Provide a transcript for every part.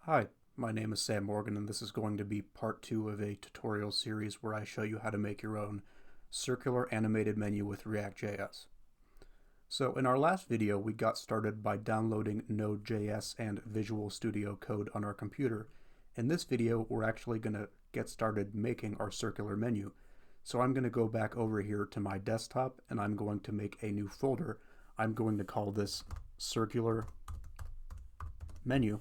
Hi, my name is Sam Morgan, and this is going to be part 2 of a tutorial series where I show you how to make your own circular animated menu with React.js. So in our last video, we got started by downloading Node.js and Visual Studio Code on our computer. In this video, we're actually going to get started making our circular menu. So I'm going to go back over here to my desktop, and I'm going to make a new folder. I'm going to call this circular menu.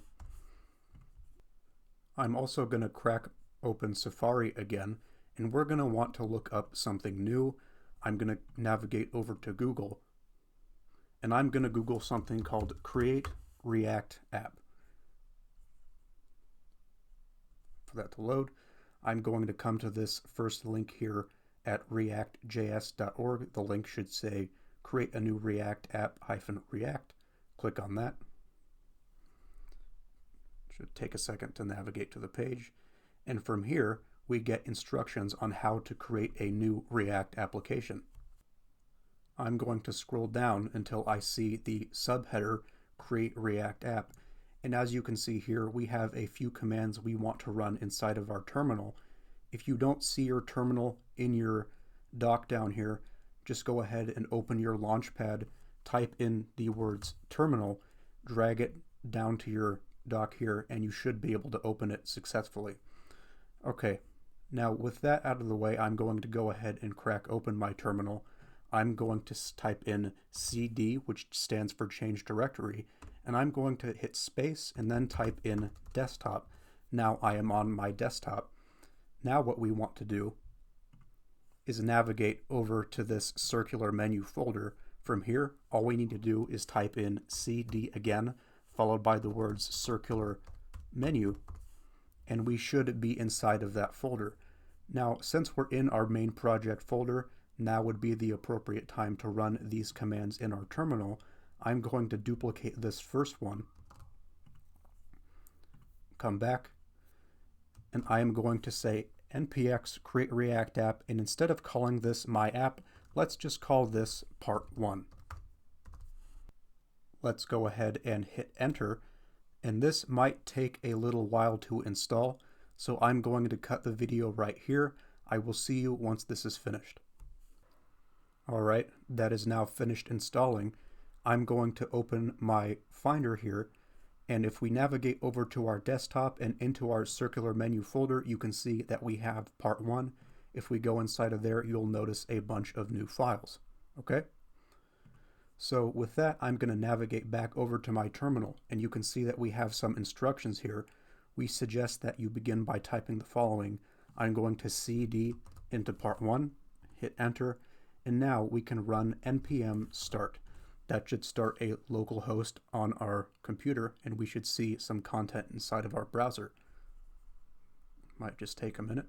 I'm also going to crack open Safari again, and we're going to want to look up something new. I'm going to navigate over to Google, and I'm going to Google something called Create React App. For that to load, I'm going to come to this first link here at React.js.org. The link should say Create a new React app -React. Click on that. Should take a second to navigate to the page, and from here we get instructions on how to create a new React application. I'm going to scroll down until I see the subheader Create React App, and as you can see here, we have a few commands we want to run inside of our terminal. If you don't see your terminal in your dock down here, just go ahead and open your Launchpad, type in the words terminal, drag it down to your dock here, and you should be able to open it successfully. Okay, now with that out of the way, I'm going to go ahead and crack open my terminal. I'm going to type in cd, which stands for change directory, and I'm going to hit space and then type in desktop. Now I am on my desktop. Now what we want to do is navigate over to this circular menu folder. From here, all we need to do is type in cd again, followed by the words circular menu, and we should be inside of that folder. Now, since we're in our main project folder, now would be the appropriate time to run these commands in our terminal. I'm going to duplicate this first one, come back, and I am going to say npx create react app, and instead of calling this my app, let's just call this part 1. Let's go ahead and hit enter, and this might take a little while to install, so I'm going to cut the video right here. I will see you once this is finished. Alright, that is now finished installing. I'm going to open my Finder here, and if we navigate over to our desktop and into our circular menu folder, you can see that we have part 1. If we go inside of there, you'll notice a bunch of new files. Okay? So with that, I'm going to navigate back over to my terminal, and you can see that we have some instructions here. We suggest that you begin by typing the following. I'm going to cd into part 1, hit enter, and now we can run npm start. That should start a local host on our computer, and we should see some content inside of our browser. Might just take a minute.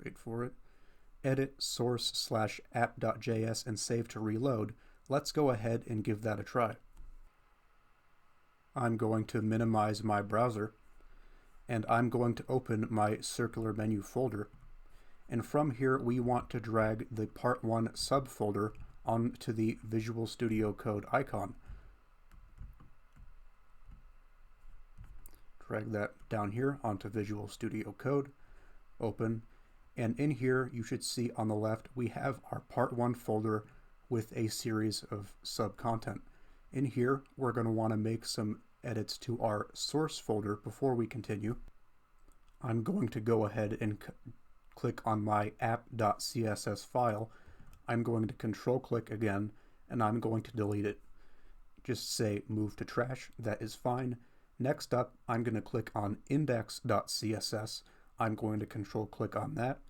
Wait for it. Edit source/app.js and save to reload. Let's go ahead and give that a try. I'm going to minimize my browser, and I'm going to open my circular menu folder. And from here, we want to drag the part 1 subfolder onto the Visual Studio Code icon. Drag that down here onto Visual Studio Code, open, and in here you should see on the left we have our part 1 folder with a series of sub-content. In here we're going to want to make some edits to our source folder before we continue. I'm going to go ahead and click on my app.css file. I'm going to control click again, and I'm going to delete it. Just say move to trash, that is fine. Next up, I'm going to click on index.css. I'm going to control click on that,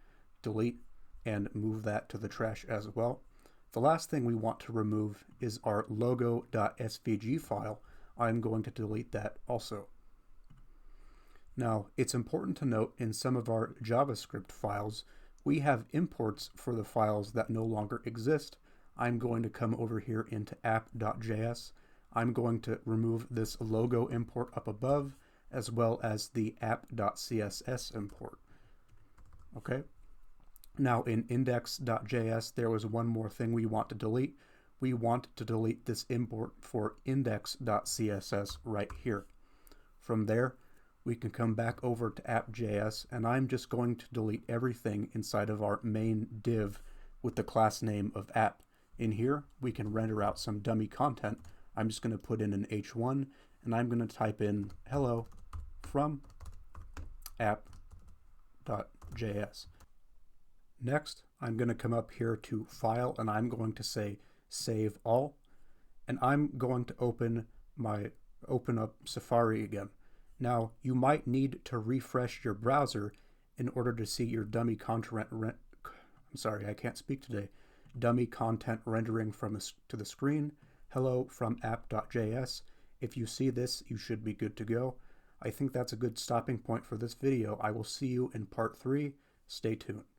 delete, and move that to the trash as well. The last thing we want to remove is our logo.svg file. I'm going to delete that also. Now, it's important to note in some of our JavaScript files, we have imports for the files that no longer exist. I'm going to come over here into app.js. I'm going to remove this logo import up above, as well as the app.css import. Okay. Now in index.js, there was one more thing we want to delete. we want to delete this import for index.css right here. From there, we can come back over to app.js, and I'm just going to delete everything inside of our main div with the class name of app. In here, we can render out some dummy content. I'm just going to put in an h1, and I'm going to type in hello from app.js. Next, I'm going to come up here to File, and I'm going to say Save All, and I'm going to open up Safari again. Now, you might need to refresh your browser in order to see your dummy content dummy content rendering to the screen. Hello from app.js. If you see this, you should be good to go. I think that's a good stopping point for this video. I will see you in part 3. Stay tuned.